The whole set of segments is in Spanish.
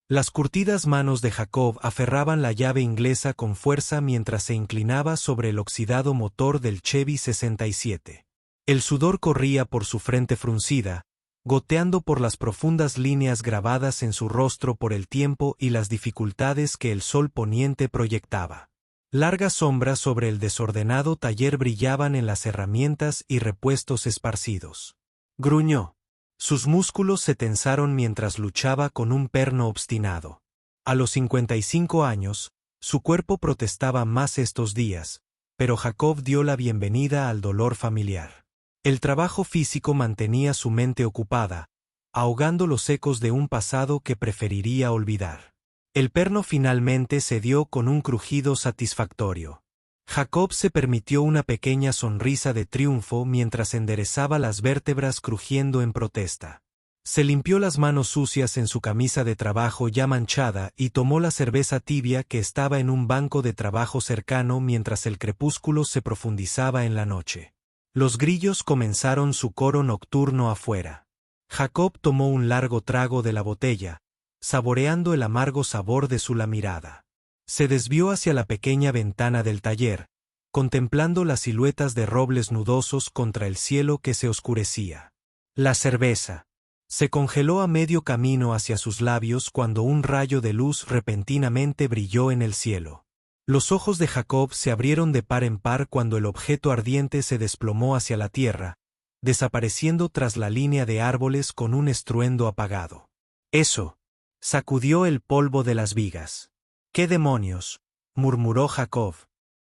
Las curtidas manos de Jacob aferraban la llave inglesa con fuerza mientras se inclinaba sobre el oxidado motor del Chevy 67. El sudor corría por su frente fruncida, goteando por las profundas líneas grabadas en su rostro por el tiempo y las dificultades que el sol poniente proyectaba. Largas sombras sobre el desordenado taller brillaban en las herramientas y repuestos esparcidos. Gruñó. Sus músculos se tensaron mientras luchaba con un perno obstinado. A los 55 años, su cuerpo protestaba más estos días, pero Jacob dio la bienvenida al dolor familiar. El trabajo físico mantenía su mente ocupada, ahogando los ecos de un pasado que preferiría olvidar. El perno finalmente cedió con un crujido satisfactorio. Jacob se permitió una pequeña sonrisa de triunfo mientras enderezaba las vértebras crujiendo en protesta. Se limpió las manos sucias en su camisa de trabajo ya manchada y tomó la cerveza tibia que estaba en un banco de trabajo cercano mientras el crepúsculo se profundizaba en la noche. Los grillos comenzaron su coro nocturno afuera. Jacob tomó un largo trago de la botella, saboreando el amargo sabor de su lamirada. Se desvió hacia la pequeña ventana del taller, contemplando las siluetas de robles nudosos contra el cielo que se oscurecía. La cerveza. Se congeló a medio camino hacia sus labios cuando un rayo de luz repentinamente brilló en el cielo. Los ojos de Jacob se abrieron de par en par cuando el objeto ardiente se desplomó hacia la tierra, desapareciendo tras la línea de árboles con un estruendo apagado. Eso. Sacudió el polvo de las vigas. —¿Qué demonios? —murmuró Jacob.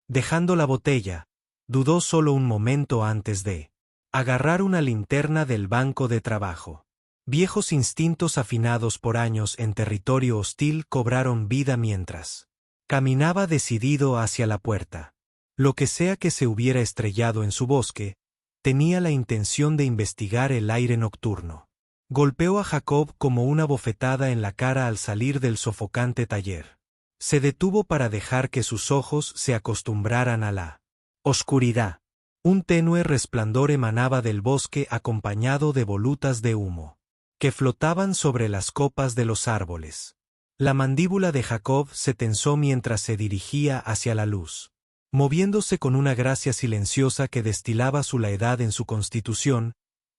Dejando la botella, dudó solo un momento antes de agarrar una linterna del banco de trabajo. Viejos instintos afinados por años en territorio hostil cobraron vida mientras caminaba decidido hacia la puerta. Lo que sea que se hubiera estrellado en su bosque, tenía la intención de investigar el aire nocturno. Golpeó a Jacob como una bofetada en la cara al salir del sofocante taller. Se detuvo para dejar que sus ojos se acostumbraran a la oscuridad. Un tenue resplandor emanaba del bosque acompañado de volutas de humo, que flotaban sobre las copas de los árboles. La mandíbula de Jacob se tensó mientras se dirigía hacia la luz. Moviéndose con una gracia silenciosa que destilaba su laedad en su constitución,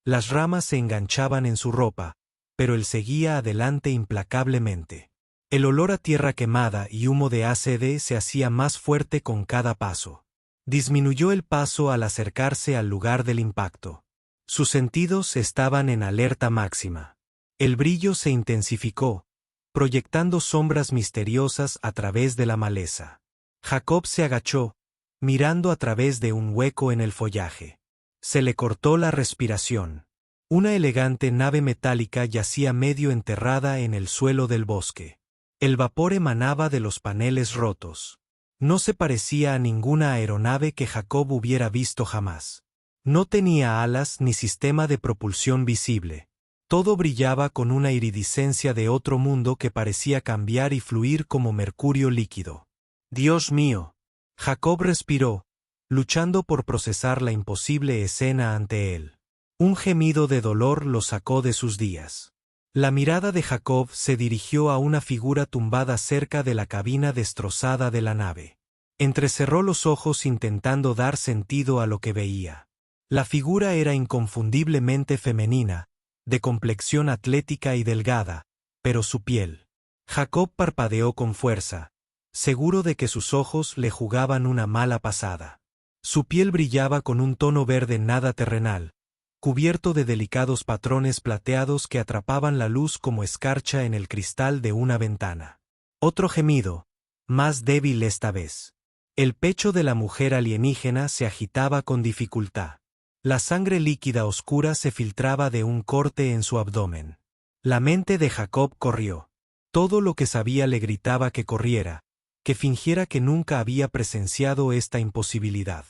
las ramas se enganchaban en su ropa, pero él seguía adelante implacablemente. El olor a tierra quemada y humo de ACD se hacía más fuerte con cada paso. Disminuyó el paso al acercarse al lugar del impacto. Sus sentidos estaban en alerta máxima. El brillo se intensificó, proyectando sombras misteriosas a través de la maleza. Jacob se agachó, mirando a través de un hueco en el follaje. Se le cortó la respiración. Una elegante nave metálica yacía medio enterrada en el suelo del bosque. El vapor emanaba de los paneles rotos. No se parecía a ninguna aeronave que Jacob hubiera visto jamás. No tenía alas ni sistema de propulsión visible. Todo brillaba con una iridiscencia de otro mundo que parecía cambiar y fluir como mercurio líquido. «Dios mío». Jacob respiró, luchando por procesar la imposible escena ante él. Un gemido de dolor lo sacó de sus días. La mirada de Jacob se dirigió a una figura tumbada cerca de la cabina destrozada de la nave. Entrecerró los ojos intentando dar sentido a lo que veía. La figura era inconfundiblemente femenina, de complexión atlética y delgada, pero su piel. Jacob parpadeó con fuerza, seguro de que sus ojos le jugaban una mala pasada. Su piel brillaba con un tono verde nada terrenal, cubierto de delicados patrones plateados que atrapaban la luz como escarcha en el cristal de una ventana. Otro gemido, más débil esta vez. El pecho de la mujer alienígena se agitaba con dificultad. La sangre líquida oscura se filtraba de un corte en su abdomen. La mente de Jacob corrió. Todo lo que sabía le gritaba que corriera, que fingiera que nunca había presenciado esta imposibilidad.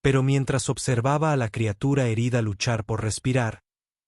Pero mientras observaba a la criatura herida luchar por respirar,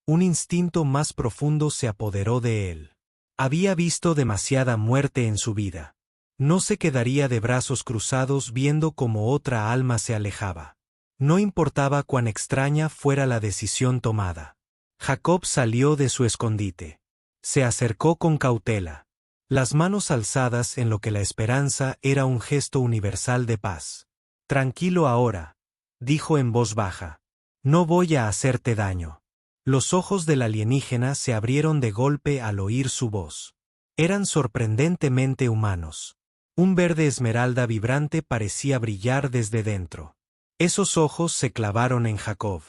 un instinto más profundo se apoderó de él. Había visto demasiada muerte en su vida. No se quedaría de brazos cruzados viendo cómo otra alma se alejaba. No importaba cuán extraña fuera la decisión tomada. Jacob salió de su escondite. Se acercó con cautela. las manos alzadas en lo que la esperanza era un gesto universal de paz. Tranquilo ahora, dijo en voz baja. No voy a hacerte daño. Los ojos del alienígena se abrieron de golpe al oír su voz. Eran sorprendentemente humanos. Un verde esmeralda vibrante parecía brillar desde dentro. Esos ojos se clavaron en Jacob.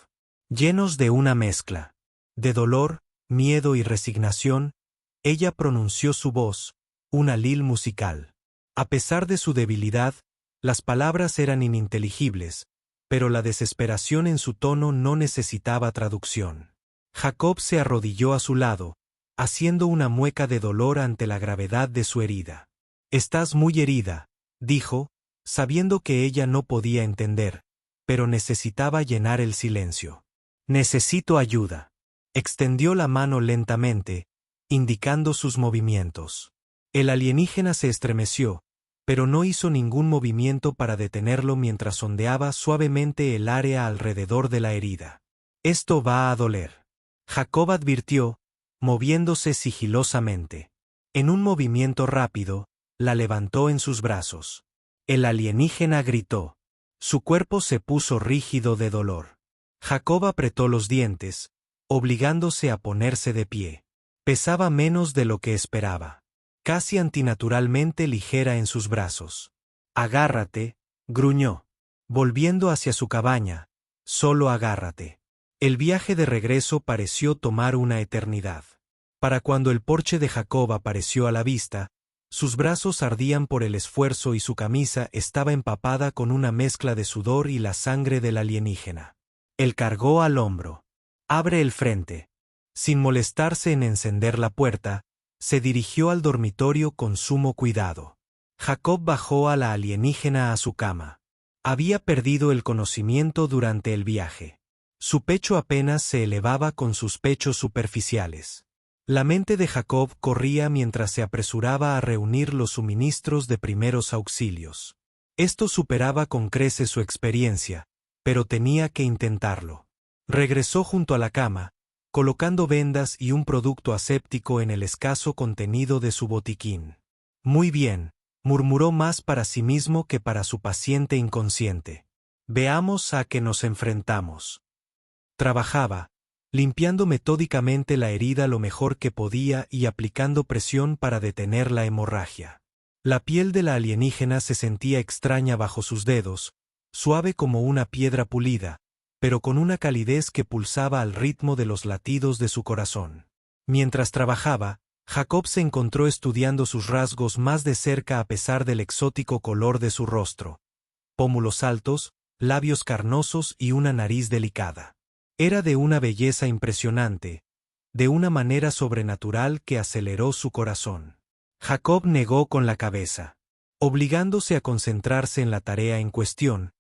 Llenos de una mezcla de dolor, miedo y resignación, ella pronunció su voz, un alil musical. A pesar de su debilidad, las palabras eran ininteligibles, pero la desesperación en su tono no necesitaba traducción. Jacob se arrodilló a su lado, haciendo una mueca de dolor ante la gravedad de su herida. «Estás muy herida», dijo, sabiendo que ella no podía entender, pero necesitaba llenar el silencio. «Necesito ayuda». Extendió la mano lentamente, indicando sus movimientos. El alienígena se estremeció, pero no hizo ningún movimiento para detenerlo mientras sondeaba suavemente el área alrededor de la herida. «Esto va a doler», Jacob advirtió, moviéndose sigilosamente. En un movimiento rápido, la levantó en sus brazos. El alienígena gritó. Su cuerpo se puso rígido de dolor. Jacob apretó los dientes, obligándose a ponerse de pie. Pesaba menos de lo que esperaba. Casi antinaturalmente ligera en sus brazos. «Agárrate», gruñó. Volviendo hacia su cabaña. «Solo agárrate». El viaje de regreso pareció tomar una eternidad. Para cuando el porche de Jacob apareció a la vista, sus brazos ardían por el esfuerzo y su camisa estaba empapada con una mezcla de sudor y la sangre del alienígena. Él cargó al hombro. «Abre el frente». Sin molestarse en encender la puerta, se dirigió al dormitorio con sumo cuidado. Jacob bajó a la alienígena a su cama. Había perdido el conocimiento durante el viaje. Su pecho apenas se elevaba con sus pechos superficiales. La mente de Jacob corría mientras se apresuraba a reunir los suministros de primeros auxilios. Esto superaba con creces su experiencia, pero tenía que intentarlo. Regresó junto a la cama, colocando vendas y un producto aséptico en el escaso contenido de su botiquín. «Muy bien», murmuró más para sí mismo que para su paciente inconsciente. «Veamos a qué nos enfrentamos». Trabajaba, limpiando metódicamente la herida lo mejor que podía y aplicando presión para detener la hemorragia. La piel de la alienígena se sentía extraña bajo sus dedos, suave como una piedra pulida, pero con una calidez que pulsaba al ritmo de los latidos de su corazón. Mientras trabajaba, Jacob se encontró estudiando sus rasgos más de cerca a pesar del exótico color de su rostro. Pómulos altos, labios carnosos y una nariz delicada. Era de una belleza impresionante, de una manera sobrenatural que aceleró su corazón. Jacob negó con la cabeza. Obligándose a concentrarse en la tarea en cuestión,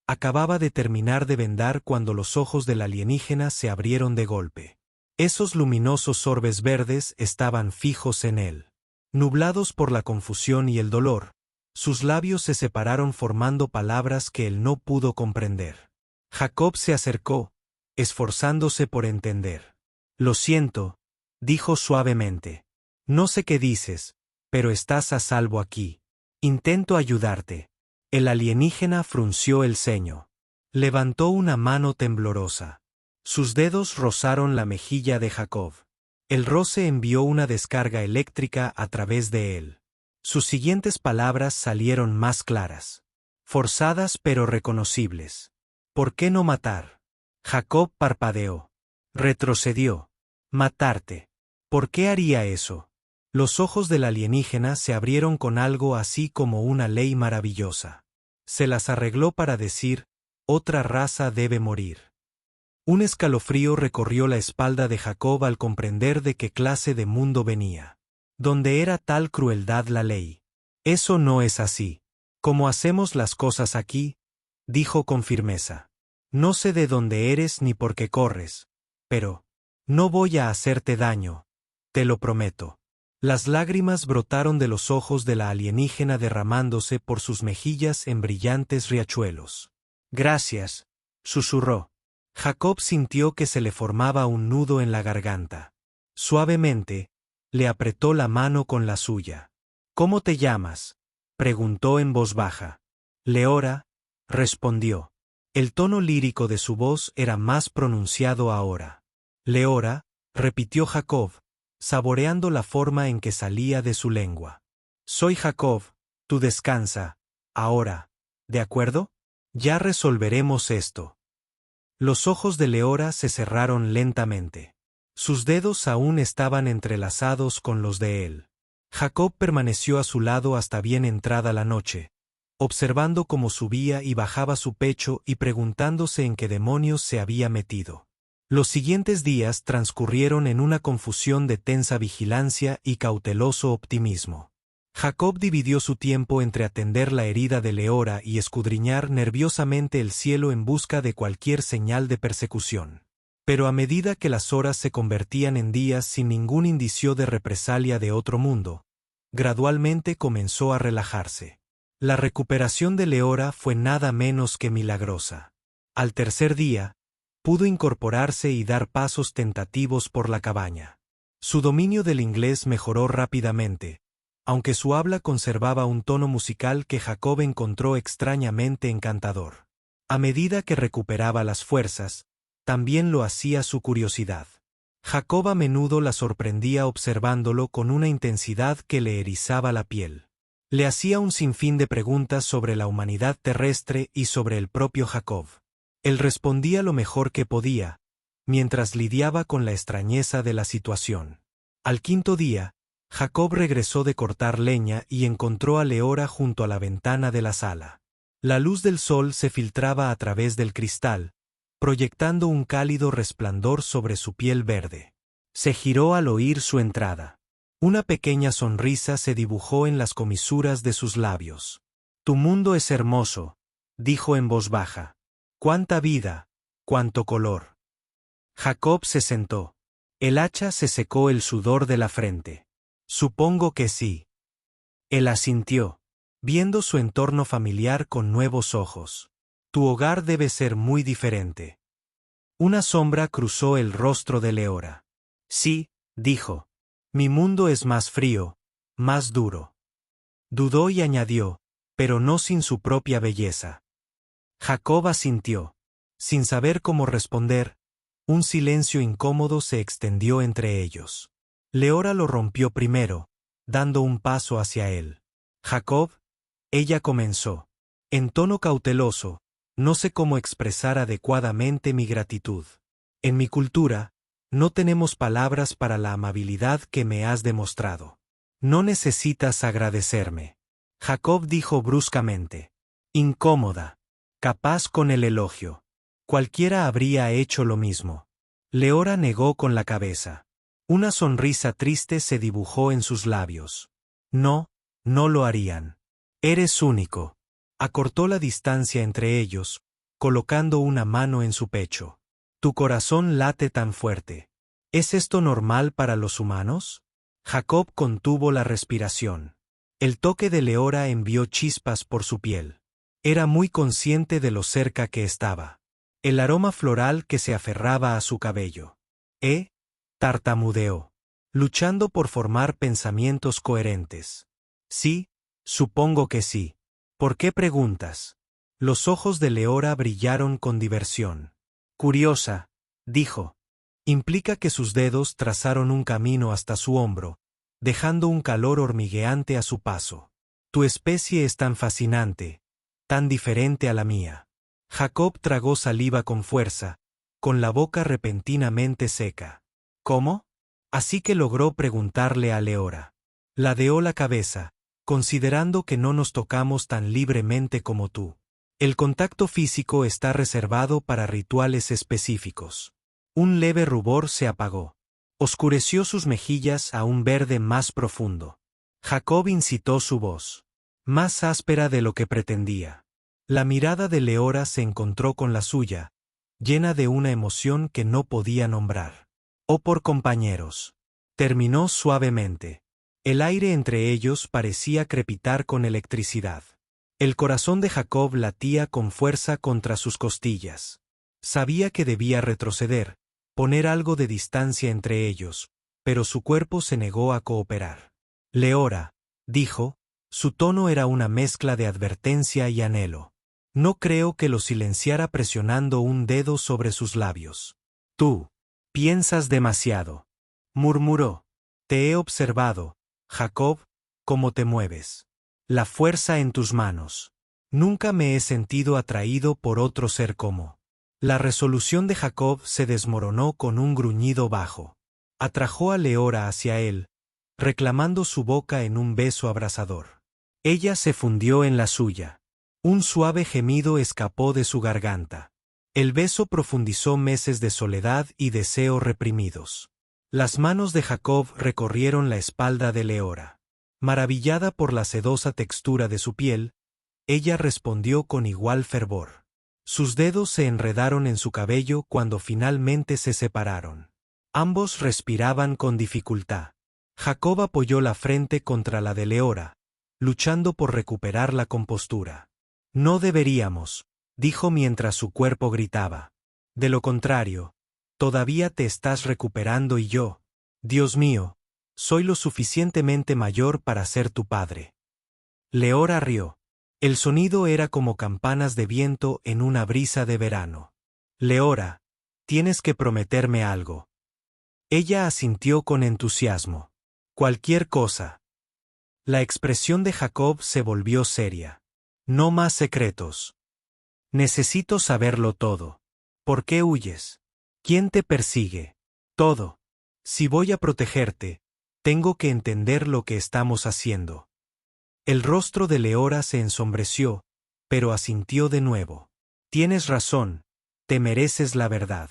acababa de terminar de vendar cuando los ojos del alienígena se abrieron de golpe. Esos luminosos orbes verdes estaban fijos en él. Nublados por la confusión y el dolor, sus labios se separaron formando palabras que él no pudo comprender. Jacob se acercó, esforzándose por entender. «Lo siento», dijo suavemente. «No sé qué dices, pero estás a salvo aquí. Intento ayudarte». El alienígena frunció el ceño. Levantó una mano temblorosa. Sus dedos rozaron la mejilla de Jacob. El roce envió una descarga eléctrica a través de él. Sus siguientes palabras salieron más claras. Forzadas pero reconocibles. «¿Por qué no matar?» Jacob parpadeó. Retrocedió. «Matarte. ¿Por qué haría eso?» Los ojos del alienígena se abrieron con algo así como una ley maravillosa. Se las arregló para decir, «Otra raza debe morir». Un escalofrío recorrió la espalda de Jacob al comprender de qué clase de mundo venía. Donde era tal crueldad la ley. «Eso no es así. Como hacemos las cosas aquí», dijo con firmeza. «No sé de dónde eres ni por qué corres, pero no voy a hacerte daño, te lo prometo». Las lágrimas brotaron de los ojos de la alienígena derramándose por sus mejillas en brillantes riachuelos. «Gracias», susurró. Jacob sintió que se le formaba un nudo en la garganta. Suavemente, le apretó la mano con la suya. ¿Cómo te llamas?, preguntó en voz baja. Leora, respondió. El tono lírico de su voz era más pronunciado ahora. Leora, repitió Jacob, saboreando la forma en que salía de su lengua. Soy Jacob, tú descansa, ahora, ¿de acuerdo? Ya resolveremos esto. Los ojos de Leora se cerraron lentamente. Sus dedos aún estaban entrelazados con los de él. Jacob permaneció a su lado hasta bien entrada la noche, observando cómo subía y bajaba su pecho y preguntándose en qué demonios se había metido. Los siguientes días transcurrieron en una confusión de tensa vigilancia y cauteloso optimismo. Jacob dividió su tiempo entre atender la herida de Leora y escudriñar nerviosamente el cielo en busca de cualquier señal de persecución. Pero a medida que las horas se convertían en días sin ningún indicio de represalia de otro mundo, gradualmente comenzó a relajarse. La recuperación de Leora fue nada menos que milagrosa. Al tercer día, pudo incorporarse y dar pasos tentativos por la cabaña. Su dominio del inglés mejoró rápidamente, aunque su habla conservaba un tono musical que Jacob encontró extrañamente encantador. A medida que recuperaba las fuerzas, también lo hacía su curiosidad. Jacob a menudo la sorprendía observándolo con una intensidad que le erizaba la piel. Le hacía un sinfín de preguntas sobre la humanidad terrestre y sobre el propio Jacob. Él respondía lo mejor que podía, mientras lidiaba con la extrañeza de la situación. Al quinto día, Jacob regresó de cortar leña y encontró a Leora junto a la ventana de la sala. La luz del sol se filtraba a través del cristal, proyectando un cálido resplandor sobre su piel verde. Se giró al oír su entrada. Una pequeña sonrisa se dibujó en las comisuras de sus labios. «Tu mundo es hermoso», dijo en voz baja. «Cuánta vida, cuánto color». Jacob se sentó. El hacha se secó el sudor de la frente. «Supongo que sí». Él asintió, viendo su entorno familiar con nuevos ojos. «Tu hogar debe ser muy diferente». Una sombra cruzó el rostro de Leora. «Sí», dijo. «Mi mundo es más frío, más duro». Dudó y añadió, «pero no sin su propia belleza». Jacob asintió. Sin saber cómo responder, un silencio incómodo se extendió entre ellos. Leora lo rompió primero, dando un paso hacia él. «Jacob», ella comenzó. En tono cauteloso, «no sé cómo expresar adecuadamente mi gratitud. En mi cultura, no tenemos palabras para la amabilidad que me has demostrado. No necesitas agradecerme». Jacob dijo bruscamente. Incómoda. Capaz con el elogio. Cualquiera habría hecho lo mismo. Leora negó con la cabeza. Una sonrisa triste se dibujó en sus labios. «No, no lo harían. Eres único». Acortó la distancia entre ellos, colocando una mano en su pecho. «Tu corazón late tan fuerte. ¿Es esto normal para los humanos?» Jacob contuvo la respiración. El toque de Leora envió chispas por su piel. Era muy consciente de lo cerca que estaba. El aroma floral que se aferraba a su cabello. Tartamudeó, luchando por formar pensamientos coherentes. «Sí, supongo que sí. ¿Por qué preguntas?» Los ojos de Leora brillaron con diversión. «Curiosa», dijo. Implica que sus dedos trazaron un camino hasta su hombro, dejando un calor hormigueante a su paso. «Tu especie es tan fascinante, tan diferente a la mía». Jacob tragó saliva con fuerza, con la boca repentinamente seca. «¿Cómo?» Así que logró preguntarle a Leora. Ladeó la cabeza, considerando que no nos tocamos tan libremente como tú. El contacto físico está reservado para rituales específicos. Un leve rubor se apagó. Oscureció sus mejillas a un verde más profundo. Jacob incitó su voz. Más áspera de lo que pretendía. La mirada de Leora se encontró con la suya, llena de una emoción que no podía nombrar. «Oh por compañeros». Terminó suavemente. El aire entre ellos parecía crepitar con electricidad. El corazón de Jacob latía con fuerza contra sus costillas. Sabía que debía retroceder, poner algo de distancia entre ellos, pero su cuerpo se negó a cooperar. «Leora», dijo, su tono era una mezcla de advertencia y anhelo. No creo que lo silenciara presionando un dedo sobre sus labios. Tú piensas demasiado, murmuró. Te he observado, Jacob, cómo te mueves. La fuerza en tus manos. Nunca me he sentido atraído por otro ser como. La resolución de Jacob se desmoronó con un gruñido bajo. Atrajo a Leora hacia él, reclamando su boca en un beso abrasador. Ella se fundió en la suya. Un suave gemido escapó de su garganta. El beso profundizó meses de soledad y deseo reprimidos. Las manos de Jacob recorrieron la espalda de Leora. Maravillada por la sedosa textura de su piel, ella respondió con igual fervor. Sus dedos se enredaron en su cabello cuando finalmente se separaron. Ambos respiraban con dificultad. Jacob apoyó la frente contra la de Leora, luchando por recuperar la compostura. No deberíamos, dijo mientras su cuerpo gritaba. De lo contrario, todavía te estás recuperando y yo, Dios mío, soy lo suficientemente mayor para ser tu padre. Leora rió. El sonido era como campanas de viento en una brisa de verano. Leora, tienes que prometerme algo. Ella asintió con entusiasmo. Cualquier cosa. La expresión de Jacob se volvió seria. No más secretos. Necesito saberlo todo. ¿Por qué huyes? ¿Quién te persigue? Todo. Si voy a protegerte, tengo que entender lo que estamos haciendo. El rostro de Leora se ensombreció, pero asintió de nuevo. Tienes razón, te mereces la verdad.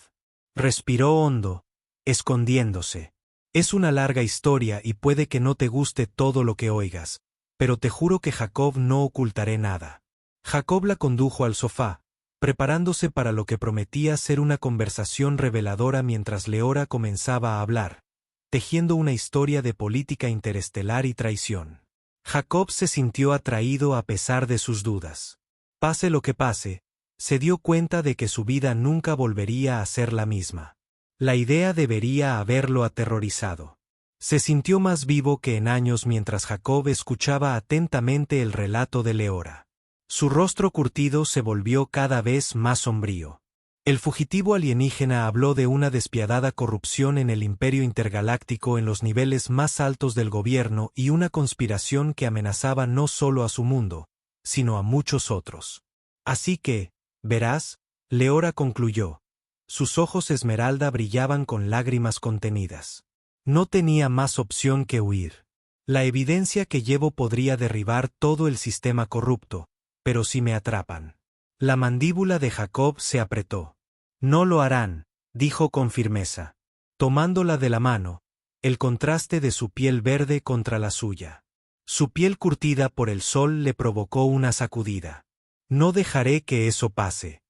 Respiró hondo, escondiéndose. Es una larga historia y puede que no te guste todo lo que oigas, pero te juro que Jacob no ocultaré nada. Jacob la condujo al sofá, preparándose para lo que prometía ser una conversación reveladora mientras Leora comenzaba a hablar, tejiendo una historia de política interestelar y traición. Jacob se sintió atraído a pesar de sus dudas. Pase lo que pase, se dio cuenta de que su vida nunca volvería a ser la misma. La idea debería haberlo aterrorizado. Se sintió más vivo que en años mientras Jacob escuchaba atentamente el relato de Leora. Su rostro curtido se volvió cada vez más sombrío. El fugitivo alienígena habló de una despiadada corrupción en el Imperio Intergaláctico en los niveles más altos del gobierno y una conspiración que amenazaba no solo a su mundo, sino a muchos otros. Así que, verás, Leora concluyó. Sus ojos esmeralda brillaban con lágrimas contenidas. No tenía más opción que huir. La evidencia que llevo podría derribar todo el sistema corrupto, pero si me atrapan. La mandíbula de Jacob se apretó. No lo harán, dijo con firmeza. Tomándola de la mano, el contraste de su piel verde contra la suya. Su piel curtida por el sol le provocó una sacudida. No dejaré que eso pase.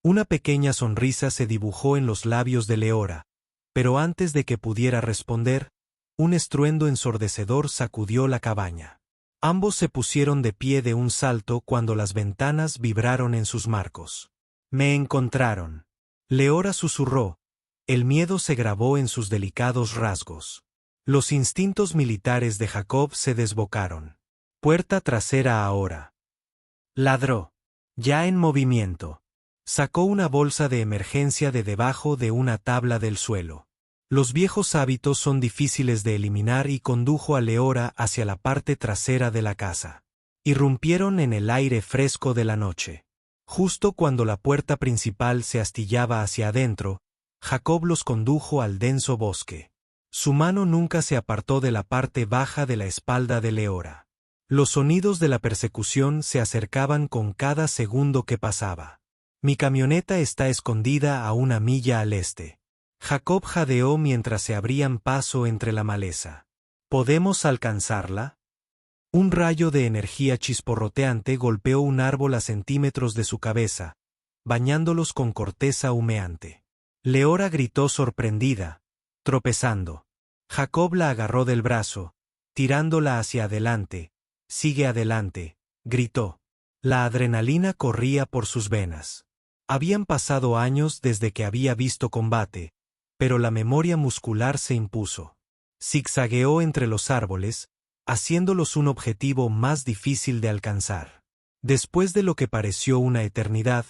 Una pequeña sonrisa se dibujó en los labios de Leora, pero antes de que pudiera responder, un estruendo ensordecedor sacudió la cabaña. Ambos se pusieron de pie de un salto cuando las ventanas vibraron en sus marcos. Me encontraron. Leora susurró. El miedo se grabó en sus delicados rasgos. Los instintos militares de Jacob se desbocaron. Puerta trasera ahora. Ladró. Ya en movimiento. Sacó una bolsa de emergencia de debajo de una tabla del suelo. Los viejos hábitos son difíciles de eliminar y condujo a Leora hacia la parte trasera de la casa. Irrumpieron en el aire fresco de la noche. Justo cuando la puerta principal se astillaba hacia adentro, Jacob los condujo al denso bosque. Su mano nunca se apartó de la parte baja de la espalda de Leora. Los sonidos de la persecución se acercaban con cada segundo que pasaba. Mi camioneta está escondida a 1 milla al este. Jacob jadeó mientras se abrían paso entre la maleza. ¿Podemos alcanzarla? Un rayo de energía chisporroteante golpeó un árbol a centímetros de su cabeza, bañándolos con corteza humeante. Leora gritó sorprendida, tropezando. Jacob la agarró del brazo, tirándola hacia adelante. Sigue adelante, gritó. La adrenalina corría por sus venas. Habían pasado años desde que había visto combate, pero la memoria muscular se impuso. Zigzagueó entre los árboles, haciéndolos un objetivo más difícil de alcanzar. Después de lo que pareció una eternidad,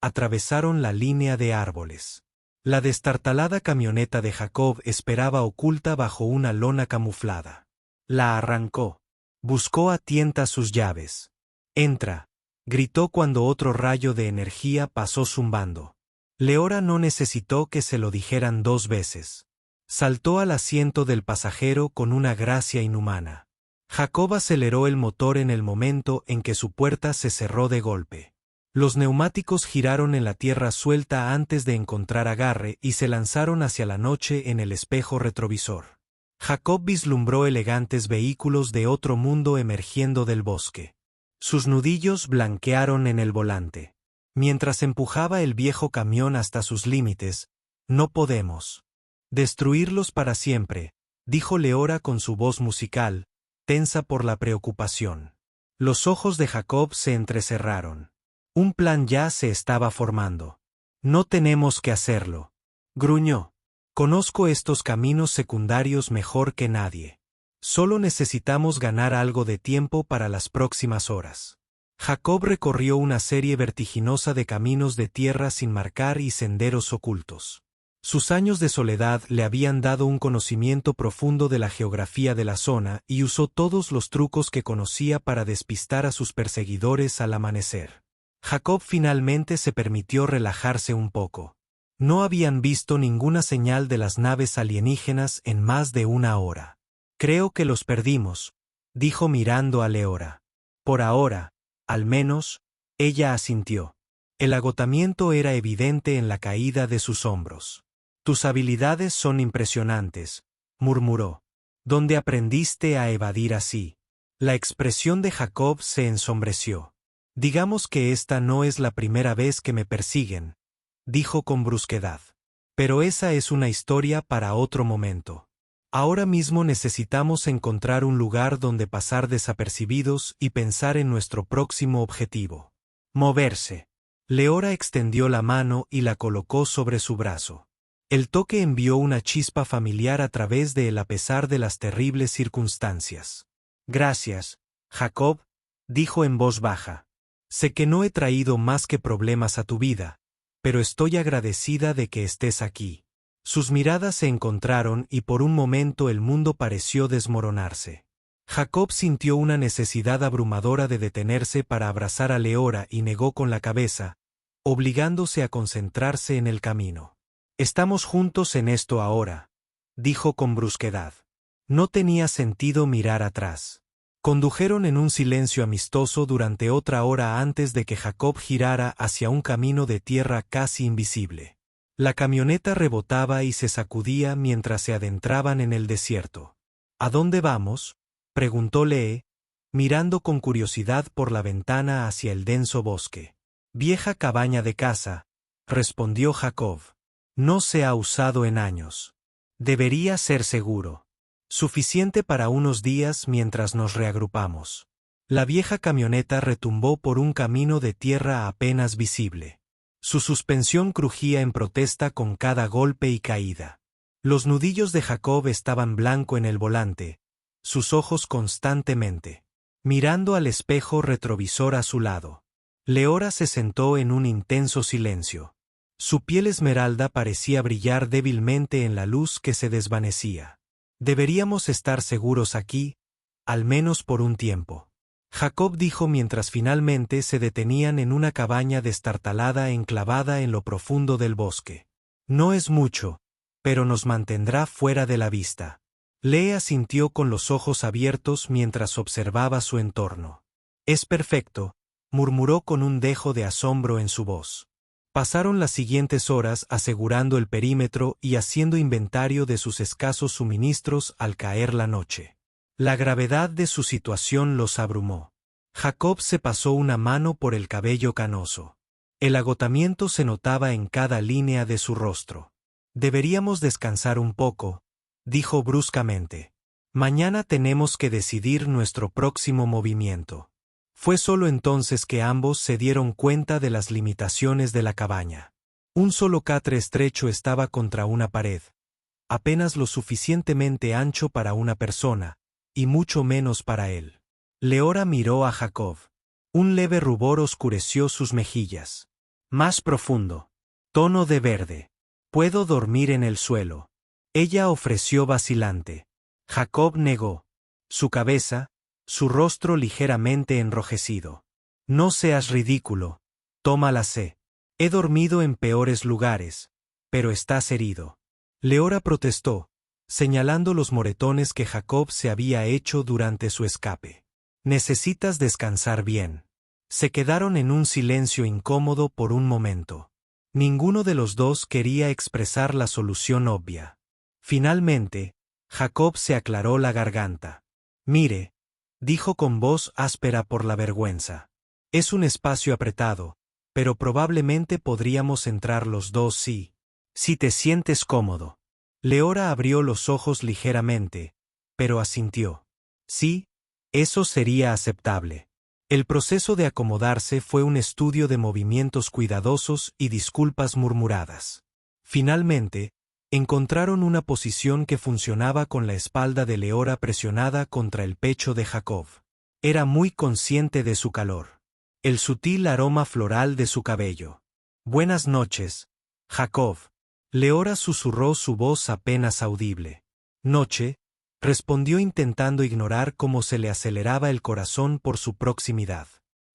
atravesaron la línea de árboles. La destartalada camioneta de Jacob esperaba oculta bajo una lona camuflada. La arrancó. Buscó a tientas sus llaves. «Entra», gritó cuando otro rayo de energía pasó zumbando. Leora no necesitó que se lo dijeran 2 veces. Saltó al asiento del pasajero con una gracia inhumana. Jacob aceleró el motor en el momento en que su puerta se cerró de golpe. Los neumáticos giraron en la tierra suelta antes de encontrar agarre y se lanzaron hacia la noche en el espejo retrovisor. Jacob vislumbró elegantes vehículos de otro mundo emergiendo del bosque. Sus nudillos blanquearon en el volante. Mientras empujaba el viejo camión hasta sus límites, «No podemos destruirlos para siempre», dijo Leora con su voz musical, tensa por la preocupación. Los ojos de Jacob se entrecerraron. Un plan ya se estaba formando. «No tenemos que hacerlo», gruñó. «Conozco estos caminos secundarios mejor que nadie. Solo necesitamos ganar algo de tiempo para las próximas horas». Jacob recorrió una serie vertiginosa de caminos de tierra sin marcar y senderos ocultos. Sus años de soledad le habían dado un conocimiento profundo de la geografía de la zona y usó todos los trucos que conocía para despistar a sus perseguidores al amanecer. Jacob finalmente se permitió relajarse un poco. No habían visto ninguna señal de las naves alienígenas en más de 1 hora. «Creo que los perdimos», dijo mirando a Leora. «Por ahora, al menos», ella asintió. El agotamiento era evidente en la caída de sus hombros. «Tus habilidades son impresionantes», murmuró. «¿Dónde aprendiste a evadir así?» La expresión de Jacob se ensombreció. «Digamos que esta no es la primera vez que me persiguen», dijo con brusquedad. «Pero esa es una historia para otro momento. Ahora mismo necesitamos encontrar un lugar donde pasar desapercibidos y pensar en nuestro próximo objetivo. Moverse». Leora extendió la mano y la colocó sobre su brazo. El toque envió una chispa familiar a través de él a pesar de las terribles circunstancias. «Gracias, Jacob», dijo en voz baja. «Sé que no he traído más que problemas a tu vida, pero estoy agradecida de que estés aquí». Sus miradas se encontraron y por un momento el mundo pareció desmoronarse. Jacob sintió una necesidad abrumadora de detenerse para abrazar a Leora y negó con la cabeza, obligándose a concentrarse en el camino. «Estamos juntos en esto ahora», dijo con brusquedad. No tenía sentido mirar atrás. Condujeron en un silencio amistoso durante otra hora antes de que Jacob girara hacia un camino de tierra casi invisible. La camioneta rebotaba y se sacudía mientras se adentraban en el desierto. «¿A dónde vamos?», preguntó Lee, mirando con curiosidad por la ventana hacia el denso bosque. «Vieja cabaña de caza», respondió Jacob. «No se ha usado en años. Debería ser seguro. Suficiente para unos días mientras nos reagrupamos». La vieja camioneta retumbó por un camino de tierra apenas visible. Su suspensión crujía en protesta con cada golpe y caída. Los nudillos de Jacob estaban blanco en el volante, sus ojos constantemente mirando al espejo retrovisor a su lado. Leora se sentó en un intenso silencio. Su piel esmeralda parecía brillar débilmente en la luz que se desvanecía. «Deberíamos estar seguros aquí, al menos por un tiempo», Jacob dijo mientras finalmente se detenían en una cabaña destartalada enclavada en lo profundo del bosque. «No es mucho, pero nos mantendrá fuera de la vista». Lee asintió con los ojos abiertos mientras observaba su entorno. «Es perfecto», murmuró con un dejo de asombro en su voz. Pasaron las siguientes horas asegurando el perímetro y haciendo inventario de sus escasos suministros al caer la noche. La gravedad de su situación los abrumó. Jacob se pasó una mano por el cabello canoso. El agotamiento se notaba en cada línea de su rostro. «Deberíamos descansar un poco», dijo bruscamente. «Mañana tenemos que decidir nuestro próximo movimiento». Fue solo entonces que ambos se dieron cuenta de las limitaciones de la cabaña. Un solo catre estrecho estaba contra una pared, apenas lo suficientemente ancho para una persona, y mucho menos para él. Leora miró a Jacob. Un leve rubor oscureció sus mejillas. Más profundo. Tono de verde. Puedo dormir en el suelo. Ella ofreció vacilante. Jacob negó. Su cabeza, su rostro ligeramente enrojecido. No seas ridículo. Tómala sé. He dormido en peores lugares, pero estás herido. Leora protestó, señalando los moretones que Jacob se había hecho durante su escape. Necesitas descansar bien. Se quedaron en un silencio incómodo por un momento. Ninguno de los dos quería expresar la solución obvia. Finalmente, Jacob se aclaró la garganta. Mire, dijo con voz áspera por la vergüenza. Es un espacio apretado, pero probablemente podríamos entrar los dos si te sientes cómodo. Leora abrió los ojos ligeramente, pero asintió. Sí, eso sería aceptable. El proceso de acomodarse fue un estudio de movimientos cuidadosos y disculpas murmuradas. Finalmente, encontraron una posición que funcionaba con la espalda de Leora presionada contra el pecho de Jacob. Era muy consciente de su calor. El sutil aroma floral de su cabello. Buenas noches, Jacob. Leora susurró su voz apenas audible. Noche, respondió intentando ignorar cómo se le aceleraba el corazón por su proximidad.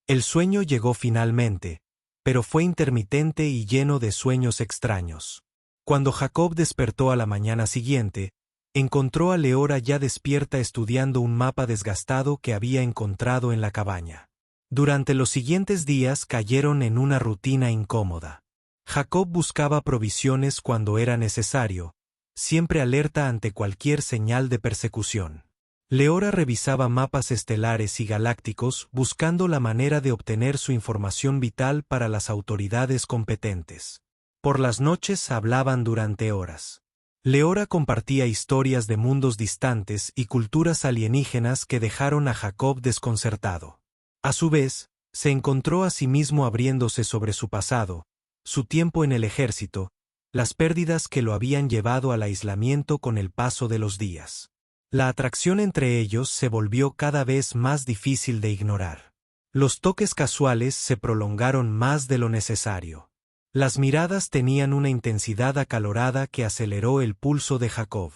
El sueño llegó finalmente, pero fue intermitente y lleno de sueños extraños. Cuando Jacob despertó a la mañana siguiente, encontró a Leora ya despierta estudiando un mapa desgastado que había encontrado en la cabaña. Durante los siguientes días cayeron en una rutina incómoda. Jacob buscaba provisiones cuando era necesario, siempre alerta ante cualquier señal de persecución. Leora revisaba mapas estelares y galácticos buscando la manera de obtener su información vital para las autoridades competentes. Por las noches hablaban durante horas. Leora compartía historias de mundos distantes y culturas alienígenas que dejaron a Jacob desconcertado. A su vez, se encontró a sí mismo abriéndose sobre su pasado, su tiempo en el ejército, las pérdidas que lo habían llevado al aislamiento con el paso de los días. La atracción entre ellos se volvió cada vez más difícil de ignorar. Los toques casuales se prolongaron más de lo necesario. Las miradas tenían una intensidad acalorada que aceleró el pulso de Jacob.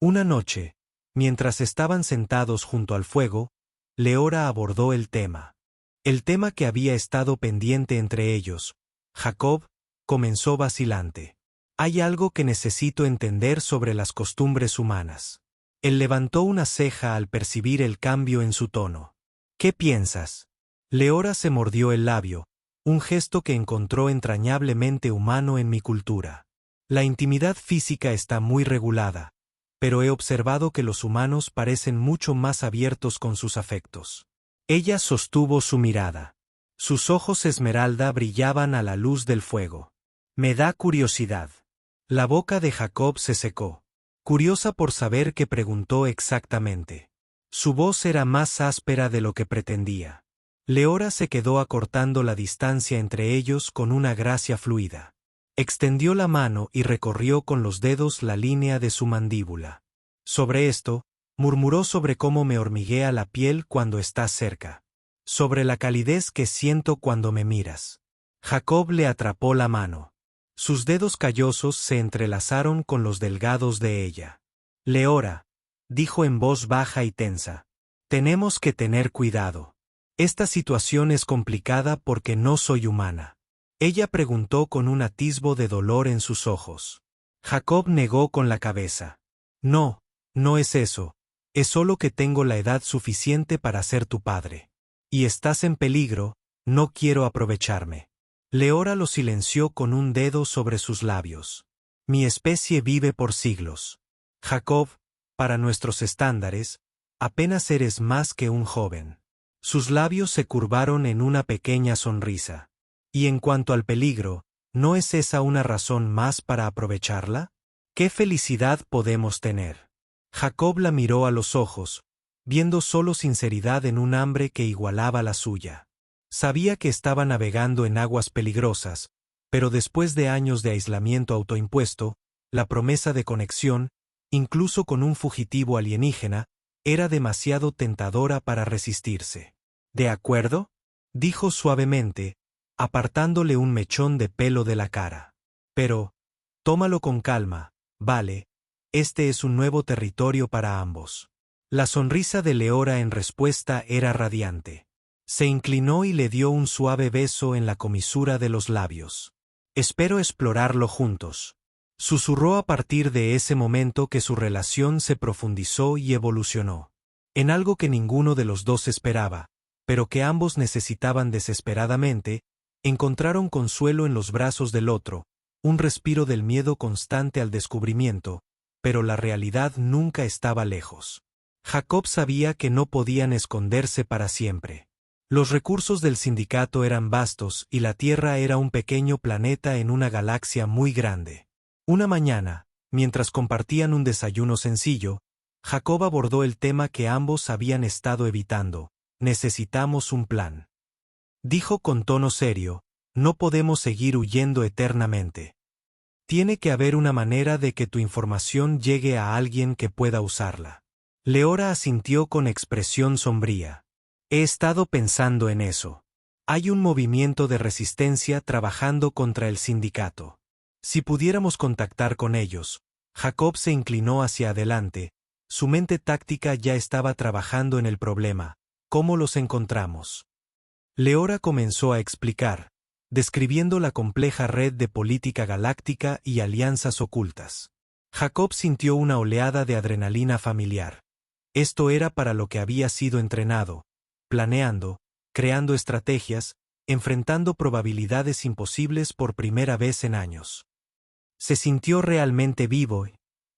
Una noche, mientras estaban sentados junto al fuego, Leora abordó el tema. El tema que había estado pendiente entre ellos. Jacob comenzó vacilante. Hay algo que necesito entender sobre las costumbres humanas. Él levantó una ceja al percibir el cambio en su tono. ¿Qué piensas? Leora se mordió el labio, un gesto que encontró entrañablemente humano en mi cultura. La intimidad física está muy regulada, pero he observado que los humanos parecen mucho más abiertos con sus afectos. Ella sostuvo su mirada. Sus ojos esmeralda brillaban a la luz del fuego. Me da curiosidad. La boca de Jacob se secó. Curiosa por saber qué preguntó exactamente. Su voz era más áspera de lo que pretendía. Leora se quedó acortando la distancia entre ellos con una gracia fluida. Extendió la mano y recorrió con los dedos la línea de su mandíbula. Sobre esto, murmuró sobre cómo me hormiguea la piel cuando estás cerca. Sobre la calidez que siento cuando me miras. Jacob le atrapó la mano. Sus dedos callosos se entrelazaron con los delgados de ella. Leora, dijo en voz baja y tensa. Tenemos que tener cuidado. Esta situación es complicada porque no soy humana. Ella preguntó con un atisbo de dolor en sus ojos. Jacob negó con la cabeza. No, no es eso. Es solo que tengo la edad suficiente para ser tu padre. Y estás en peligro, no quiero aprovecharme. Leora lo silenció con un dedo sobre sus labios. Mi especie vive por siglos. Jacob, para nuestros estándares, apenas eres más que un joven. Sus labios se curvaron en una pequeña sonrisa. Y en cuanto al peligro, ¿no es esa una razón más para aprovecharla? ¿Qué felicidad podemos tener? Jacob la miró a los ojos, viendo solo sinceridad en un hambre que igualaba la suya. Sabía que estaba navegando en aguas peligrosas, pero después de años de aislamiento autoimpuesto, la promesa de conexión, incluso con un fugitivo alienígena, era demasiado tentadora para resistirse. ¿De acuerdo?, dijo suavemente, apartándole un mechón de pelo de la cara. Pero, tómalo con calma, ¿vale? Este es un nuevo territorio para ambos. La sonrisa de Leora en respuesta era radiante. Se inclinó y le dio un suave beso en la comisura de los labios. Espero explorarlo juntos. Susurró a partir de ese momento que su relación se profundizó y evolucionó. En algo que ninguno de los dos esperaba, pero que ambos necesitaban desesperadamente, encontraron consuelo en los brazos del otro, un respiro del miedo constante al descubrimiento, pero la realidad nunca estaba lejos. Jacob sabía que no podían esconderse para siempre. Los recursos del sindicato eran vastos y la Tierra era un pequeño planeta en una galaxia muy grande. Una mañana, mientras compartían un desayuno sencillo, Jacob abordó el tema que ambos habían estado evitando: necesitamos un plan. Dijo con tono serio, no podemos seguir huyendo eternamente. Tiene que haber una manera de que tu información llegue a alguien que pueda usarla. Leora asintió con expresión sombría. He estado pensando en eso. Hay un movimiento de resistencia trabajando contra el sindicato. Si pudiéramos contactar con ellos. Jacob se inclinó hacia adelante. Su mente táctica ya estaba trabajando en el problema. ¿Cómo los encontramos? Leora comenzó a explicar, describiendo la compleja red de política galáctica y alianzas ocultas. Jacob sintió una oleada de adrenalina familiar. Esto era para lo que había sido entrenado, planeando, creando estrategias, enfrentando probabilidades imposibles por primera vez en años. Se sintió realmente vivo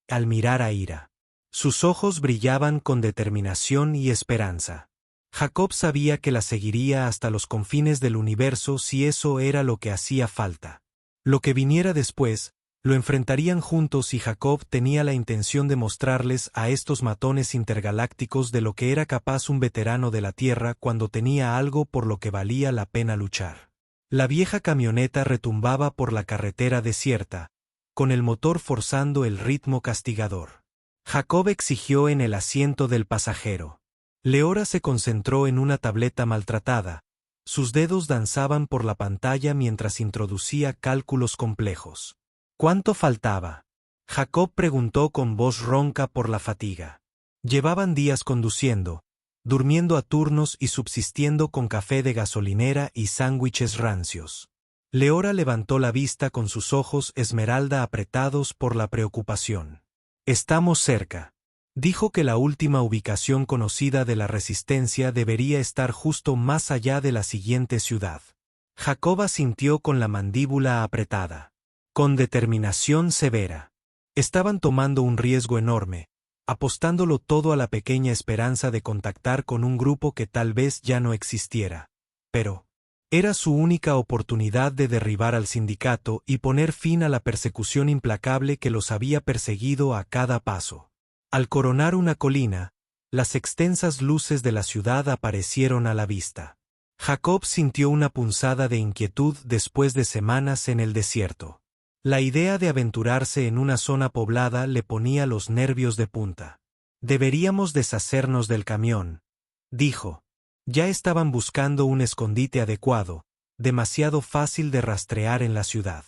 al mirar a Ira. Sus ojos brillaban con determinación y esperanza. Jacob sabía que la seguiría hasta los confines del universo si eso era lo que hacía falta. Lo que viniera después, lo enfrentarían juntos y Jacob tenía la intención de mostrarles a estos matones intergalácticos de lo que era capaz un veterano de la Tierra cuando tenía algo por lo que valía la pena luchar. La vieja camioneta retumbaba por la carretera desierta, con el motor forzando el ritmo castigador. Jacob exigió en el asiento del pasajero. Leora se concentró en una tableta maltratada. Sus dedos danzaban por la pantalla mientras introducía cálculos complejos. ¿Cuánto faltaba? Jacob preguntó con voz ronca por la fatiga. Llevaban días conduciendo, durmiendo a turnos y subsistiendo con café de gasolinera y sándwiches rancios. Leora levantó la vista con sus ojos esmeralda apretados por la preocupación. Estamos cerca. Dijo que la última ubicación conocida de la resistencia debería estar justo más allá de la siguiente ciudad. Jacob asintió con la mandíbula apretada. Con determinación severa. Estaban tomando un riesgo enorme, apostándolo todo a la pequeña esperanza de contactar con un grupo que tal vez ya no existiera. Pero era su única oportunidad de derribar al sindicato y poner fin a la persecución implacable que los había perseguido a cada paso. Al coronar una colina, las extensas luces de la ciudad aparecieron a la vista. Jacob sintió una punzada de inquietud después de semanas en el desierto. La idea de aventurarse en una zona poblada le ponía los nervios de punta. Deberíamos deshacernos del camión, dijo. Ya estaban buscando un escondite adecuado, demasiado fácil de rastrear en la ciudad.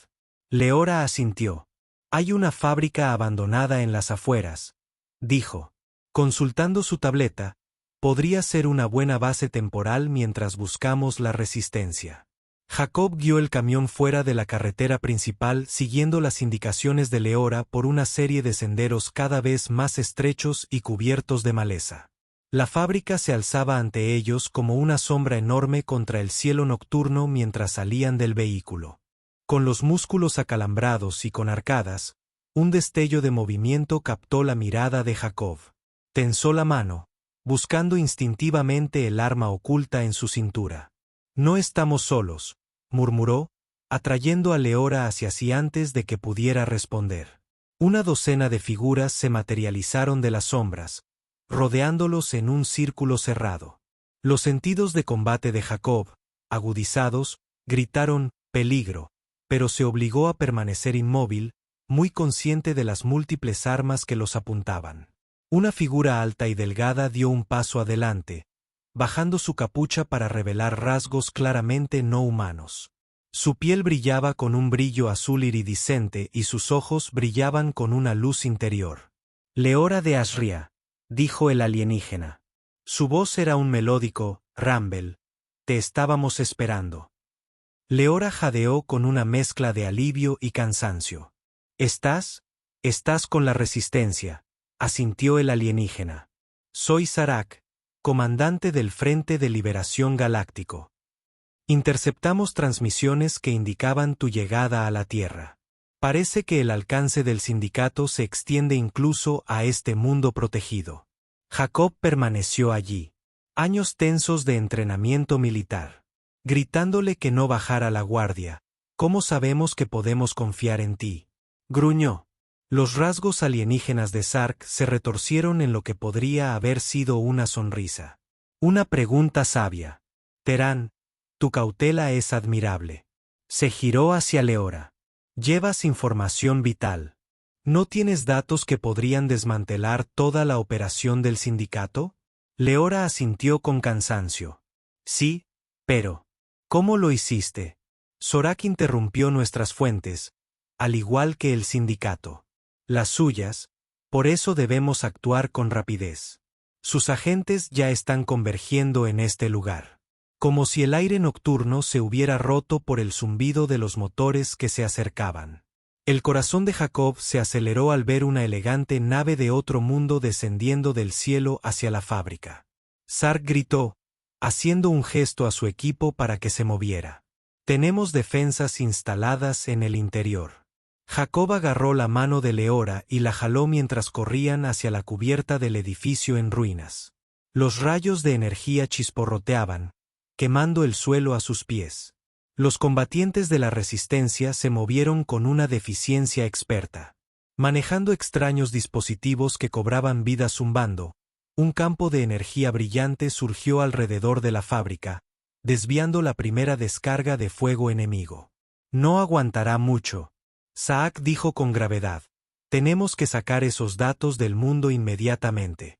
Leora asintió. Hay una fábrica abandonada en las afueras, dijo. Consultando su tableta, podría ser una buena base temporal mientras buscamos la resistencia. Jacob guió el camión fuera de la carretera principal siguiendo las indicaciones de Leora por una serie de senderos cada vez más estrechos y cubiertos de maleza. La fábrica se alzaba ante ellos como una sombra enorme contra el cielo nocturno mientras salían del vehículo. Con los músculos acalambrados y con arcadas, un destello de movimiento captó la mirada de Jacob. Tensó la mano, buscando instintivamente el arma oculta en su cintura. No estamos solos, murmuró, atrayendo a Leora hacia sí antes de que pudiera responder. Una docena de figuras se materializaron de las sombras, rodeándolos en un círculo cerrado. Los sentidos de combate de Jacob, agudizados, gritaron «peligro», pero se obligó a permanecer inmóvil, muy consciente de las múltiples armas que los apuntaban. Una figura alta y delgada dio un paso adelante, bajando su capucha para revelar rasgos claramente no humanos. Su piel brillaba con un brillo azul iridiscente y sus ojos brillaban con una luz interior. Leora de Ashria, dijo el alienígena. Su voz era un melódico rumble. Te estábamos esperando. Leora jadeó con una mezcla de alivio y cansancio. ¿Estás con la resistencia?, asintió el alienígena. Soy Sarak, comandante del Frente de Liberación Galáctico. Interceptamos transmisiones que indicaban tu llegada a la Tierra. Parece que el alcance del sindicato se extiende incluso a este mundo protegido. Jacob permaneció allí. Años tensos de entrenamiento militar. Gritándole que no bajara la guardia. ¿Cómo sabemos que podemos confiar en ti?, gruñó. Los rasgos alienígenas de Sark se retorcieron en lo que podría haber sido una sonrisa. Una pregunta sabia. Terán, tu cautela es admirable. Se giró hacia Leora. Llevas información vital. ¿No tienes datos que podrían desmantelar toda la operación del sindicato? Leora asintió con cansancio. Sí, pero ¿cómo lo hiciste? Zorak interrumpió nuestras fuentes, al igual que el sindicato. Las suyas, por eso debemos actuar con rapidez. Sus agentes ya están convergiendo en este lugar. Como si el aire nocturno se hubiera roto por el zumbido de los motores que se acercaban. El corazón de Jacob se aceleró al ver una elegante nave de otro mundo descendiendo del cielo hacia la fábrica. Sark gritó, haciendo un gesto a su equipo para que se moviera. Tenemos defensas instaladas en el interior. Jacob agarró la mano de Leora y la jaló mientras corrían hacia la cubierta del edificio en ruinas. Los rayos de energía chisporroteaban, quemando el suelo a sus pies. Los combatientes de la resistencia se movieron con una deficiencia experta. Manejando extraños dispositivos que cobraban vida zumbando, un campo de energía brillante surgió alrededor de la fábrica, desviando la primera descarga de fuego enemigo. No aguantará mucho, Saak dijo con gravedad. Tenemos que sacar esos datos del mundo inmediatamente.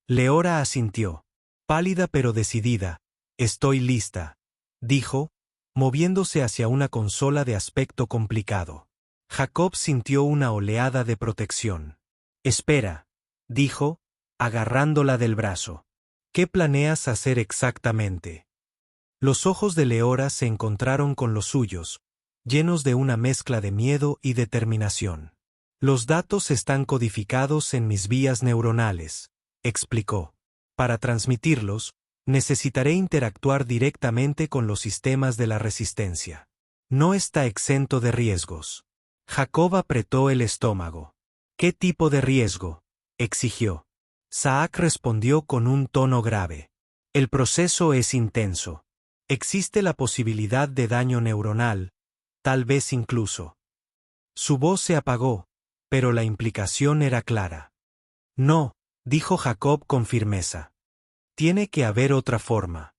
Leora asintió. Pálida pero decidida. Estoy lista, dijo, moviéndose hacia una consola de aspecto complicado. Jacob sintió una oleada de protección. Espera, dijo, agarrándola del brazo. ¿Qué planeas hacer exactamente? Los ojos de Leora se encontraron con los suyos, llenos de una mezcla de miedo y determinación. Los datos están codificados en mis vías neuronales, explicó. Para transmitirlos, necesitaré interactuar directamente con los sistemas de la resistencia. No está exento de riesgos. Jacob apretó el estómago. ¿Qué tipo de riesgo?, exigió. Saak respondió con un tono grave. El proceso es intenso. Existe la posibilidad de daño neuronal, tal vez incluso. Su voz se apagó, pero la implicación era clara. No, dijo Jacob con firmeza. Tiene que haber otra forma.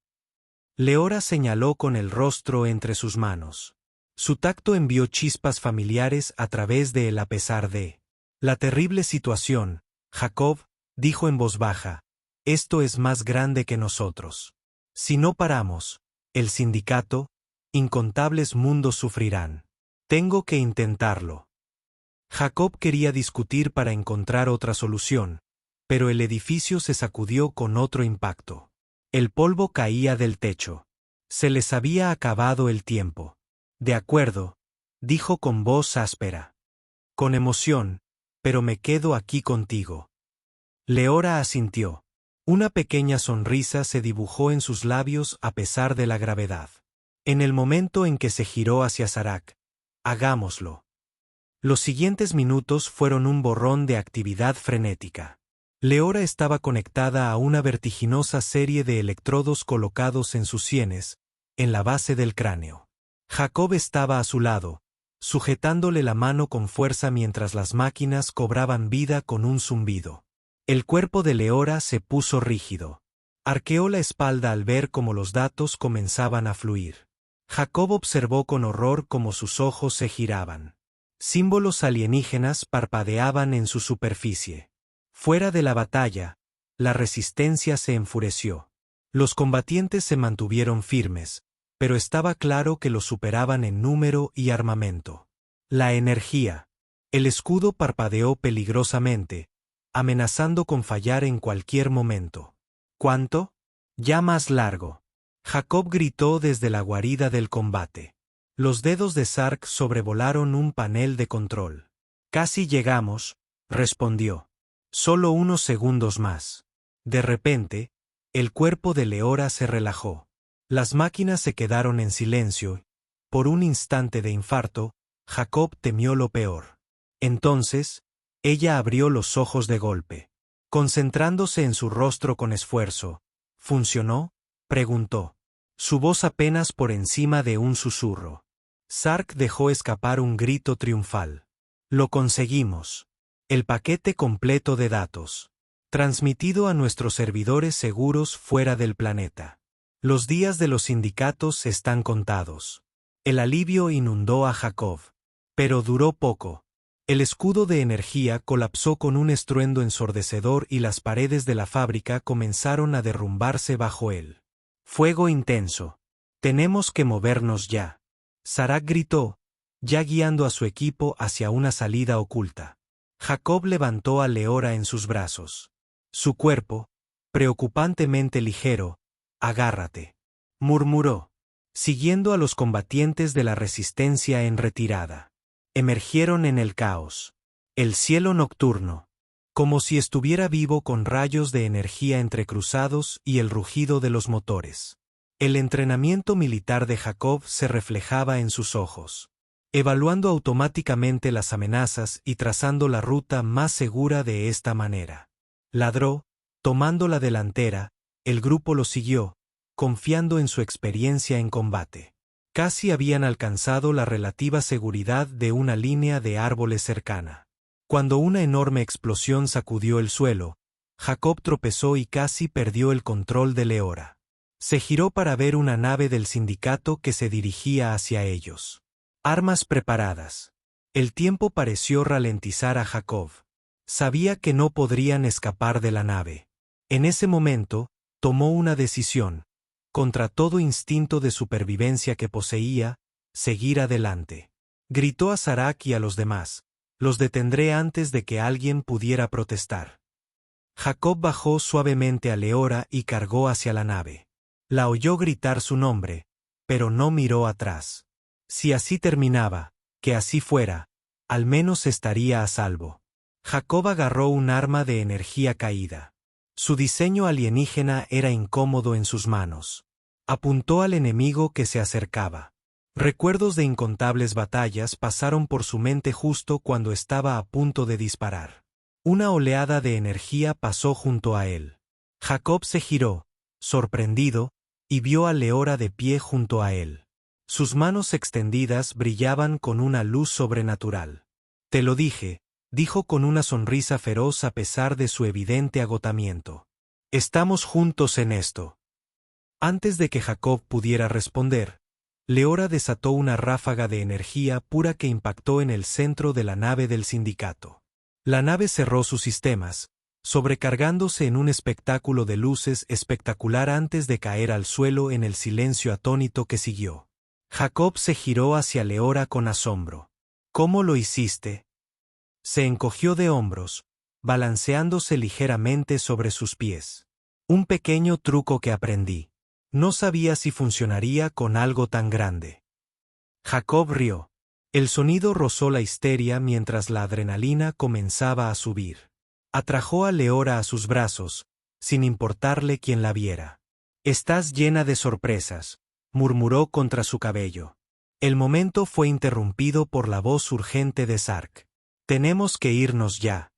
Leora señaló con el rostro entre sus manos. Su tacto envió chispas familiares a través de él a pesar de la terrible situación. Jacob, dijo en voz baja, esto es más grande que nosotros. Si no paramos, el sindicato, incontables mundos sufrirán. Tengo que intentarlo. Jacob quería discutir para encontrar otra solución, pero el edificio se sacudió con otro impacto. El polvo caía del techo. Se les había acabado el tiempo. De acuerdo, dijo con voz áspera. Con emoción, pero me quedo aquí contigo. Leora asintió. Una pequeña sonrisa se dibujó en sus labios a pesar de la gravedad. En el momento en que se giró hacia Sarak, hagámoslo. Los siguientes minutos fueron un borrón de actividad frenética. Leora estaba conectada a una vertiginosa serie de electrodos colocados en sus sienes, en la base del cráneo. Jacob estaba a su lado, sujetándole la mano con fuerza mientras las máquinas cobraban vida con un zumbido. El cuerpo de Leora se puso rígido. Arqueó la espalda al ver cómo los datos comenzaban a fluir. Jacob observó con horror cómo sus ojos se giraban. Símbolos alienígenas parpadeaban en su superficie. Fuera de la batalla, la resistencia se enfureció. Los combatientes se mantuvieron firmes, pero estaba claro que los superaban en número y armamento. La energía. El escudo parpadeó peligrosamente, amenazando con fallar en cualquier momento. ¿Cuánto? Ya más largo. Jacob gritó desde la guarida del combate. Los dedos de Sark sobrevolaron un panel de control. Casi llegamos, respondió. Solo unos segundos más. De repente, el cuerpo de Leora se relajó. Las máquinas se quedaron en silencio. Por un instante de infarto, Jacob temió lo peor. Entonces, ella abrió los ojos de golpe. Concentrándose en su rostro con esfuerzo. ¿Funcionó?, preguntó. Su voz apenas por encima de un susurro. Sark dejó escapar un grito triunfal. Lo conseguimos. El paquete completo de datos. Transmitido a nuestros servidores seguros fuera del planeta. Los días de los sindicatos están contados. El alivio inundó a Jacob. Pero duró poco. El escudo de energía colapsó con un estruendo ensordecedor y las paredes de la fábrica comenzaron a derrumbarse bajo él. Fuego intenso. Tenemos que movernos ya. Sarak gritó, ya guiando a su equipo hacia una salida oculta. Jacob levantó a Leora en sus brazos. Su cuerpo, preocupantemente ligero, agárrate, murmuró, siguiendo a los combatientes de la resistencia en retirada. Emergieron en el caos. El cielo nocturno, como si estuviera vivo con rayos de energía entrecruzados y el rugido de los motores. El entrenamiento militar de Jacob se reflejaba en sus ojos. Evaluando automáticamente las amenazas y trazando la ruta más segura de esta manera. Ladró, tomando la delantera, el grupo lo siguió, confiando en su experiencia en combate. Casi habían alcanzado la relativa seguridad de una línea de árboles cercana. Cuando una enorme explosión sacudió el suelo, Jacob tropezó y casi perdió el control de Leora. Se giró para ver una nave del sindicato que se dirigía hacia ellos. Armas preparadas. El tiempo pareció ralentizar a Jacob. Sabía que no podrían escapar de la nave. En ese momento, tomó una decisión. Contra todo instinto de supervivencia que poseía, seguir adelante. Gritó a Sarak y a los demás, los detendré antes de que alguien pudiera protestar. Jacob bajó suavemente a Leora y cargó hacia la nave. La oyó gritar su nombre, pero no miró atrás. Si así terminaba, que así fuera, al menos estaría a salvo. Jacob agarró un arma de energía caída. Su diseño alienígena era incómodo en sus manos. Apuntó al enemigo que se acercaba. Recuerdos de incontables batallas pasaron por su mente justo cuando estaba a punto de disparar. Una oleada de energía pasó junto a él. Jacob se giró, sorprendido, y vio a Leora de pie junto a él. Sus manos extendidas brillaban con una luz sobrenatural. Te lo dije, dijo con una sonrisa feroz a pesar de su evidente agotamiento. Estamos juntos en esto. Antes de que Jacob pudiera responder, Leora desató una ráfaga de energía pura que impactó en el centro de la nave del sindicato. La nave cerró sus sistemas, sobrecargándose en un espectáculo de luces espectacular antes de caer al suelo en el silencio atónito que siguió. Jacob se giró hacia Leora con asombro. ¿Cómo lo hiciste? Se encogió de hombros, balanceándose ligeramente sobre sus pies. Un pequeño truco que aprendí. No sabía si funcionaría con algo tan grande. Jacob rió. El sonido rozó la histeria mientras la adrenalina comenzaba a subir. Atrajo a Leora a sus brazos, sin importarle quién la viera. Estás llena de sorpresas, murmuró contra su cabello. El momento fue interrumpido por la voz urgente de Sark. Tenemos que irnos ya.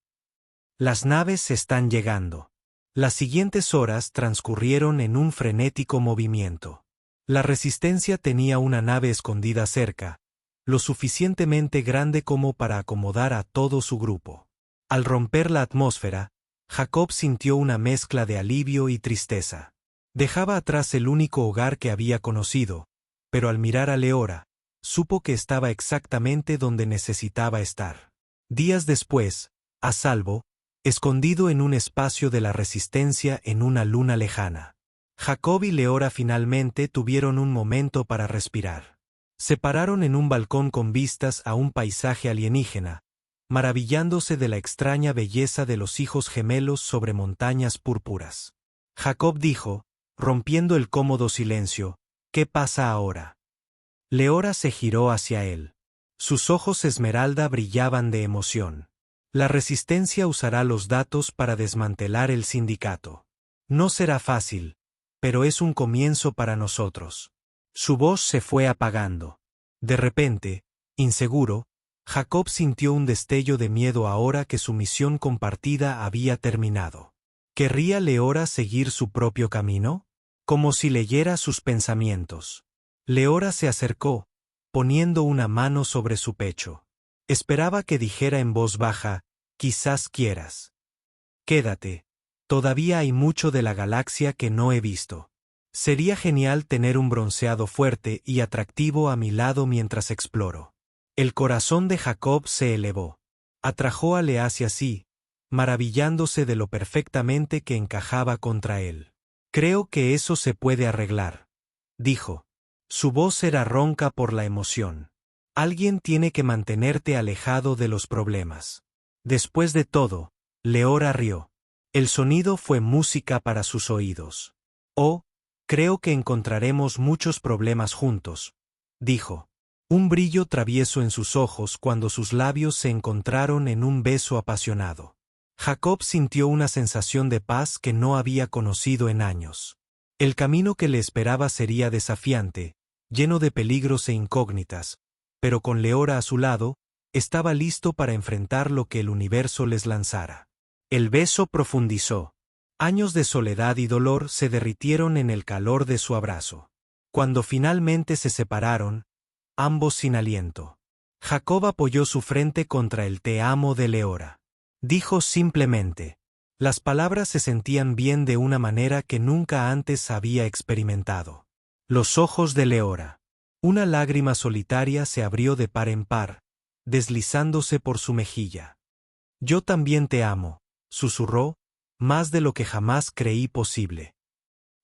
Las naves están llegando. Las siguientes horas transcurrieron en un frenético movimiento. La resistencia tenía una nave escondida cerca, lo suficientemente grande como para acomodar a todo su grupo. Al romper la atmósfera, Jacob sintió una mezcla de alivio y tristeza. Dejaba atrás el único hogar que había conocido, pero al mirar a Leora, supo que estaba exactamente donde necesitaba estar. Días después, a salvo, escondido en un espacio de la resistencia en una luna lejana. Jacob y Leora finalmente tuvieron un momento para respirar. Se pararon en un balcón con vistas a un paisaje alienígena, maravillándose de la extraña belleza de los hijos gemelos sobre montañas púrpuras. Jacob dijo, rompiendo el cómodo silencio, ¿qué pasa ahora? Leora se giró hacia él. Sus ojos esmeralda brillaban de emoción. La resistencia usará los datos para desmantelar el sindicato. No será fácil, pero es un comienzo para nosotros. Su voz se fue apagando. De repente, inseguro, Jacob sintió un destello de miedo ahora que su misión compartida había terminado. ¿Querría Leora seguir su propio camino? Como si leyera sus pensamientos. Leora se acercó, poniendo una mano sobre su pecho. Esperaba que dijera en voz baja, quizás quieras. Quédate. Todavía hay mucho de la galaxia que no he visto. Sería genial tener un bronceado fuerte y atractivo a mi lado mientras exploro. El corazón de Jacob se elevó. Atrajo a Lea hacia sí, maravillándose de lo perfectamente que encajaba contra él. Creo que eso se puede arreglar, dijo. Su voz era ronca por la emoción. Alguien tiene que mantenerte alejado de los problemas. Después de todo, Leora rió. El sonido fue música para sus oídos. Oh, creo que encontraremos muchos problemas juntos, dijo. Un brillo travieso en sus ojos cuando sus labios se encontraron en un beso apasionado. Jacob sintió una sensación de paz que no había conocido en años. El camino que le esperaba sería desafiante, lleno de peligros e incógnitas, pero con Leora a su lado, estaba listo para enfrentar lo que el universo les lanzara. El beso profundizó. Años de soledad y dolor se derritieron en el calor de su abrazo. Cuando finalmente se separaron, ambos sin aliento, Jacob apoyó su frente contra el te amo de Leora. Dijo simplemente. Las palabras se sentían bien de una manera que nunca antes había experimentado. Los ojos de Leora. Una lágrima solitaria se abrió de par en par, deslizándose por su mejilla. Yo también te amo, susurró, más de lo que jamás creí posible.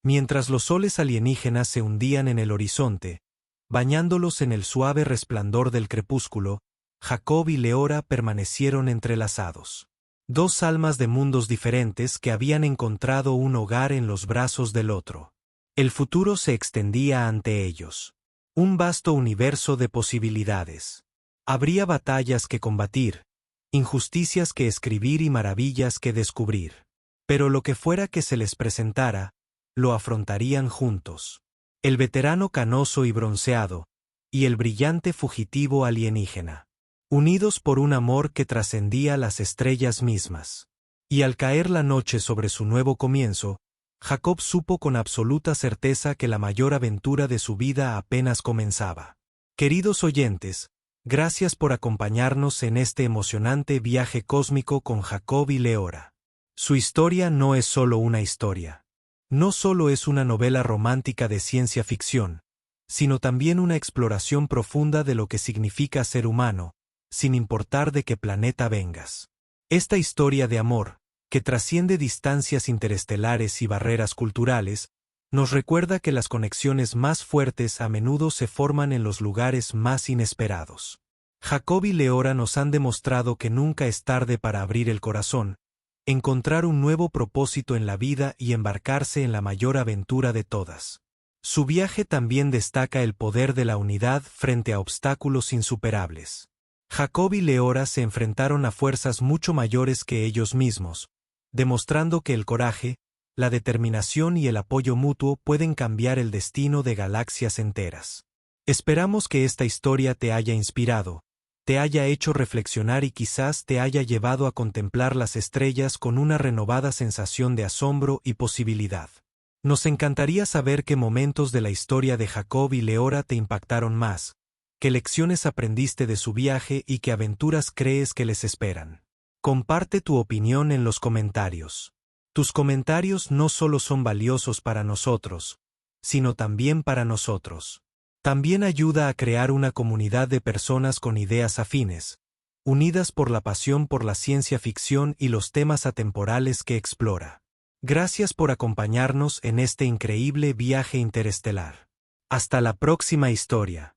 Mientras los soles alienígenas se hundían en el horizonte, bañándolos en el suave resplandor del crepúsculo, Jacob y Leora permanecieron entrelazados. Dos almas de mundos diferentes que habían encontrado un hogar en los brazos del otro. El futuro se extendía ante ellos. Un vasto universo de posibilidades. Habría batallas que combatir, injusticias que escribir y maravillas que descubrir. Pero lo que fuera que se les presentara, lo afrontarían juntos. El veterano canoso y bronceado, y el brillante fugitivo alienígena. Unidos por un amor que trascendía las estrellas mismas. Y al caer la noche sobre su nuevo comienzo, Jacob supo con absoluta certeza que la mayor aventura de su vida apenas comenzaba. Queridos oyentes, gracias por acompañarnos en este emocionante viaje cósmico con Jacob y Leora. Su historia no es solo una historia. No solo es una novela romántica de ciencia ficción, sino también una exploración profunda de lo que significa ser humano, sin importar de qué planeta vengas. Esta historia de amor, que trasciende distancias interestelares y barreras culturales, nos recuerda que las conexiones más fuertes a menudo se forman en los lugares más inesperados. Jacob y Leora nos han demostrado que nunca es tarde para abrir el corazón, encontrar un nuevo propósito en la vida y embarcarse en la mayor aventura de todas. Su viaje también destaca el poder de la unidad frente a obstáculos insuperables. Jacob y Leora se enfrentaron a fuerzas mucho mayores que ellos mismos, demostrando que el coraje, la determinación y el apoyo mutuo pueden cambiar el destino de galaxias enteras. Esperamos que esta historia te haya inspirado, te haya hecho reflexionar y quizás te haya llevado a contemplar las estrellas con una renovada sensación de asombro y posibilidad. Nos encantaría saber qué momentos de la historia de Jacob y Leora te impactaron más, qué lecciones aprendiste de su viaje y qué aventuras crees que les esperan. Comparte tu opinión en los comentarios. Tus comentarios no solo son valiosos para nosotros, sino también para nosotros. También ayuda a crear una comunidad de personas con ideas afines, unidas por la pasión por la ciencia ficción y los temas atemporales que explora. Gracias por acompañarnos en este increíble viaje interestelar. Hasta la próxima historia.